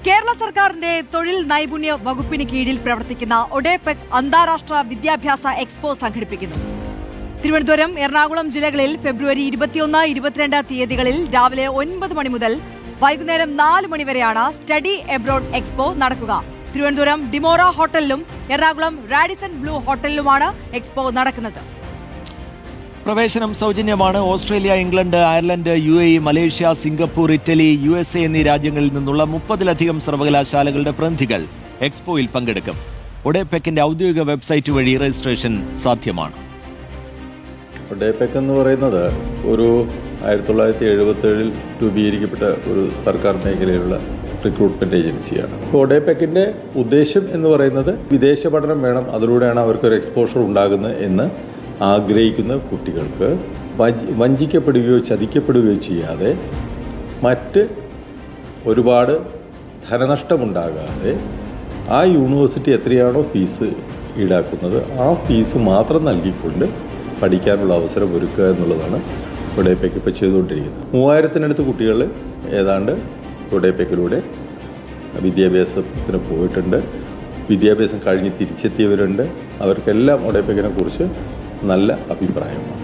കേരള സർക്കാരിന്റെ തൊഴിൽ നൈപുണ്യ വകുപ്പിന് കീഴിൽ പ്രവർത്തിക്കുന്ന ഒഡെപെക് അന്താരാഷ്ട്ര വിദ്യാഭ്യാസ എക്സ്പോ സംഘടിപ്പിക്കുന്നു. തിരുവനന്തപുരം, എറണാകുളം ജില്ലകളിൽ ഫെബ്രുവരി 21, 22 തീയതികളിൽ രാവിലെ 9 മണി മുതൽ വൈകുന്നേരം 4 മണി വരെയാണ് സ്റ്റഡി എബ്രോഡ് എക്സ്പോ നടക്കുക. തിരുവനന്തപുരം ഡിമോറ ഹോട്ടലിലും എറണാകുളം റാഡിസൺ ബ്ലൂ ഹോട്ടലിലുമാണ് എക്സ്പോ നടക്കുന്നത്. പ്രവേശനം സൗജന്യമാണ്. Australia, England, Ireland, UAE, Malaysia, Singapore, Italy, USA എന്നീ രാജ്യങ്ങളിൽ നിന്നുള്ള 30-ലധികം സർവകലാശാലകളുടെ പ്രതിനിധികൾ എക്സ്പോയിൽ പങ്കെടുക്കും. ഒഡെപെക്കിന്റെ ഔദ്യോഗിക വെബ്സൈറ്റ് വഴി രജിസ്ട്രേഷൻ സാധ്യമാണ്. ഒഡെപെക് എന്ന് പറയുന്നത് ഒരു 1977 രൂപീകരിക്കപ്പെട്ട ഒരു സർക്കാർ മേഖലയിലുള്ള റിക്രൂട്ട്മെന്റ് ഏജൻസിയാണ്. അപ്പോൾ ഒഡെപെക്കിന്റെ ഉദ്ദേശം എന്ന് പറയുന്നത് വിദേശ പഠനം വേണം, അതിലൂടെയാണ് അവർക്കൊരു എക്സ്പോഷർ ഉണ്ടാകുന്നത് എന്ന് ആഗ്രഹിക്കുന്ന കുട്ടികൾക്ക് വഞ്ചിക്കപ്പെടുകയോ ചതിക്കപ്പെടുകയോ ചെയ്യാതെ മറ്റ് ഒരുപാട് ധനനഷ്ടമുണ്ടാകാതെ ആ യൂണിവേഴ്സിറ്റി എത്രയാണോ ഫീസ് ഈടാക്കുന്നത് ആ ഫീസ് മാത്രം നൽകിക്കൊണ്ട് പഠിക്കാനുള്ള അവസരം ഒരുക്കുക എന്നുള്ളതാണ് ഒഡെപെക് ഇപ്പോൾ ചെയ്തുകൊണ്ടിരിക്കുന്നത്. 3000-നടുത്ത് കുട്ടികൾ ഏതാണ്ട് ഒഡെപെക്കിലൂടെ വിദ്യാഭ്യാസത്തിന് പോയിട്ടുണ്ട്. വിദ്യാഭ്യാസം കഴിഞ്ഞ് തിരിച്ചെത്തിയവരുണ്ട്. അവർക്കെല്ലാം ഒഡെപെക്കിനെ കുറിച്ച് നല്ല അഭിപ്രായമാണ്.